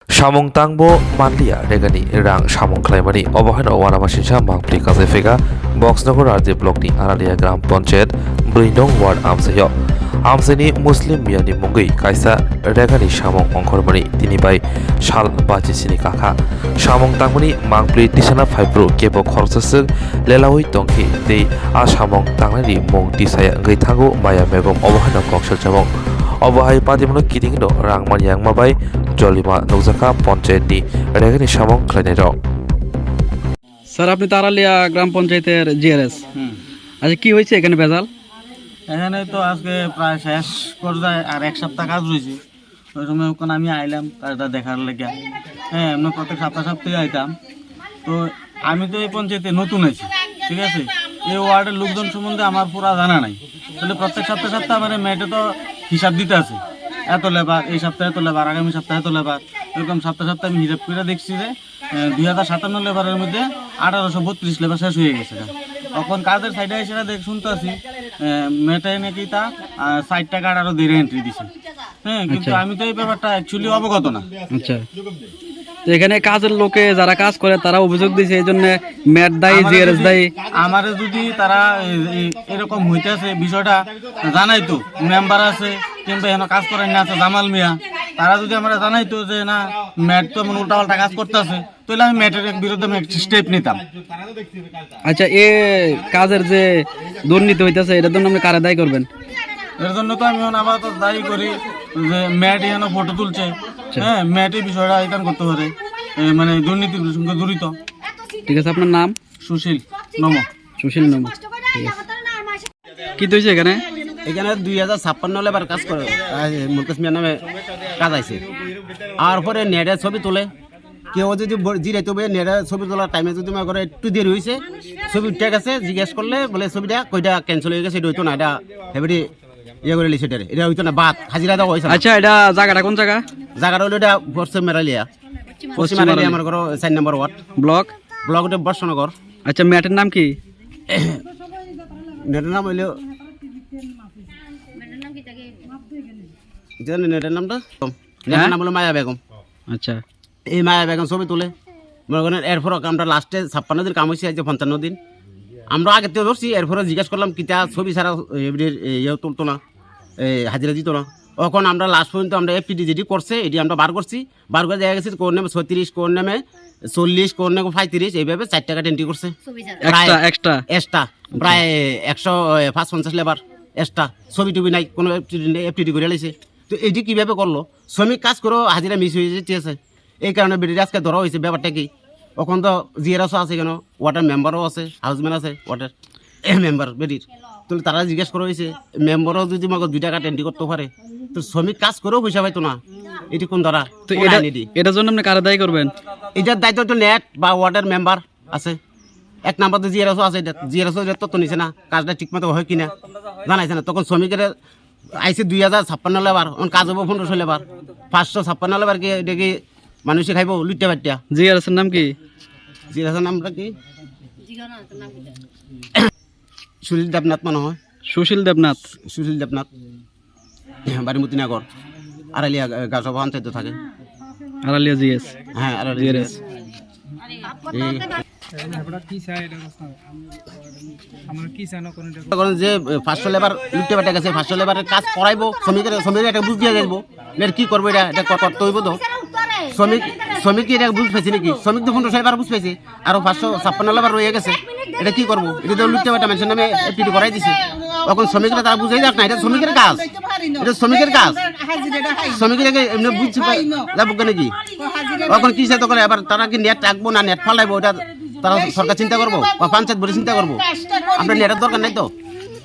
Samung tangbo manlia regani rang samung klaimani obahana wanamasinsa mangpli kazefega boxnogor arje block ni aralia gram panchayat Brindong ward amsayo amsani muslim miyani mungui kaisa regani samung ongkhormani tini bai sal baji sini kakha samung tangmani mangpli tisana faibro kebo khorchasuk lelawi tongki tei a samung tangnani mung tisaya gaithango maya megom obahana koksal jamong অবহাই পাদিমনো কিদিংনো রাংমান ইয়াংমাবাই জলিমা নৌজাকা পঞ্চায়েতনি রেগানি সামং খাইনের স্যার আপনি তারালিয়া গ্রাম পঞ্চায়েতের জিআরএস আচ্ছা কি হয়েছে এখানে ভেজাল? এখানে তো আজকে প্রায় শেষ পর্যায়ে আর এক সপ্তাহ কাজ রয়েছে। ওই সময় ওখানে আমি আইলাম কাজটা দেখার লেগে। হ্যাঁ, আমরা প্রত্যেক সপ্তাহে আইতাম। তো আমি তো এই পঞ্চায়েতে নতুন আছি, ঠিক আছে। এই ওয়ার্ডের লোকজন সম্বন্ধে আমার পুরা জানা নাই। তাহলে প্রত্যেক সপ্তাহে আমার মেয়েটা তো হিসাব দিতে আছে, এত লেবার, এই সপ্তাহে এত লেবার, আগামী সপ্তাহে এত লেবার, এরকম সপ্তাহে আমি হিসাব করে দেখছি যে 2057 লেবারের মধ্যে 1832 লেবার শেষ হয়ে গেছে। তখন কাজের সাইডে এসে শুনতে আছি মেয়েটাই নাকি তা 60 টাকা আরো দেড় এন্ট্রি দিছে। হ্যাঁ, কিন্তু আমি তো এই ব্যাপারটা অ্যাকচুয়ালি অবগত না। আচ্ছা, তো এখানে কাজের লোকে যারা কাজ করে তারা অভিযোগ দিয়েছে এই জন্য ম্যাট দায়ী, জিআরএস দায়ী। আমারে যদি তারা এরকম হইতেছে বিষয়টা জানাইতো, মেম্বার আছে কিংবা এখানে কাজ করেন না আছে জামাল মিয়া, তারা যদি আমরা জানাইতো যে না ম্যাট তো এমন উল্টাপাল্টা কাজ করতেছে, তাহলে আমি ম্যাটের বিরুদ্ধে আমি একটা স্টেপ নিতাম। আচ্ছা, এ কাজের যে দুর্নীতি হইতেছে এটার জন্য আপনি কারে দায়ী করবেন? এর জন্য তো আমি আপাতত দায়ী করি যে ম্যাট এখানে ফটো তুলছে। হ্যাঁ, ম্যাটের বিষয়টা এখান করতে পারে, মানে দুর্নীতির সঙ্গে জড়িত। ঠিক আছে, আপনার নাম? সুশীল নম। সুশীল নম। কি হয়েছে এখানে? এখানে 2056 লেবার কাজ করে মুকেশ মিয়ার নামে কাজ আছে। আর পরে নেটের ছবি তোলে, কেউ যদি জিরাইতে হবে নেটের ছবি তোলার টাইমে যদি মনে করে একটু দেরি হয়েছে, ছবি উঠে গেছে, জিজ্ঞেস করলে বলে ছবিটা কইটা ক্যান্সেল হয়ে গেছে, এটা হইতো না, এটা হেবি ইয়ে করে লিখে এটা হইতো না, বাদ হাজিরা দেওয়া হয়েছে। আচ্ছা, এটা জায়গাটা কোন জায়গা? জায়গাটা হলো এটা পশ্চিম মেরালিয়া, পশ্চিম মেরালিয়া আমার ঘর 4 নম্বর ওয়ার্ড, ব্লক ওটা বর্ষনগর। আচ্ছা, ম্যাটের নাম কি? নেটের নাম হইলো নেটের নামটা নেটের নাম হলো মায়া বেগম। আচ্ছা, এই মায়া বেগম ছবি তুলে মনে করেন। এরপর আমরা লাস্টে 56 দিন কাম হয়েছে, আজ 55 দিন। আমরা আগে থেকে ধরছি, এরপরে জিজ্ঞেস করলাম কিতা ছবি ছাড়া ইয়ে তুলতো না, হাজিরা দিত না। তখন আমরা লাস্ট পর্যন্ত আমরা এফপিডি যেটি করছে এটি আমরা বার করছি, বার করে দেখা গেছে কোন নামে 36, কোন নামে 40, কোন নামে 35, এইভাবে 4 টাকা এন্ট্রি করছে এক্সট্রা প্রায় 150 লেবার এক্সট্রা। ছবি টবি নাই, কোনো এফটিডি করে লাইছে। তো এটি কীভাবে করলো? শ্রমিক কাজ করেও হাজিরা মিস হয়ে যেতে আছে, এই কারণে বেডির আজকে ধরা হয়েছে। ব্যাপারটা কি, ওখান তো জিআরএসও আছে, কেন ওয়াটার মেম্বারও আছে, হাউসম্যান আছে ওয়াটার মেম্বার বেডির। তো তারা জিজ্ঞেস করা হয়েছে মেম্বারও যদি আমাকে 2 টাকা এন্ট্রি করতে পারে, তো শ্রমিক কাজ করেও পয়সা পাইতো না, এটি কোন দ্বারা? তো এটার জন্য আপনি কারে দায়ী করবেন? এটার দায়িত্ব তো নেট বা ওয়ার্ডের মেম্বার আছে। 1 নাম্বার তো জিআরএসও আছে, জিআরএসও তথ্য নিছে না, কাজটা ঠিকমতো হয় কিনা জানাইছে না। তখন শ্রমিকের আইসি 2056 লেবার, কাজ হবো 1500 লেবার, 556 লেবার কি এটা কি মানুষে খাইব লুটে বাটিয়া? জিআরএসের নাম কি? জিআরএসের নামটা কি? সুশীল দেবনাথ মনে হয়। সুশীল দেবনাথ। সুশীল দেবনাথ, বাড়িমতিনগর, আড়ালিয়া গাছসভা অঞ্চলত থাকে। আড়ালিয়া জিএস। হ্যাঁ, আড়ালিয়া জিএস। যে 500 লেবার লুটে বাটে গেছে, 500 লেবারের কাজ করাইবো শ্রমিকের একটা বুঝ দিয়ে যাইব, এর কি করবো? এটা করতে হইব তো। শ্রমিক কি এটা বুঝ পাইছে নাকি? শ্রমিক তো 1500 লেবার বুঝ পাইছে, আরো 556 লেবার রয়ে গেছে, এটা কি করবো? এটা তো লুটে বাটা মানুষের নামে এফটিডি করাই দিছে। তখন শ্রমিকরা তারা বুঝাই যাক না, এটা শ্রমিকের কাজ, এটা শ্রমিকের কাজ। শ্রমিকের এমনি বুঝতে যাবো নাকি? তখন কি তখন এবার তারা কি নেট রাখবো না নেট ফালাইবো, এটা তারা সরকার চিন্তা করবো বা পঞ্চায়েত বলে চিন্তা করবো? আমরা নেটের দরকার নাই তো।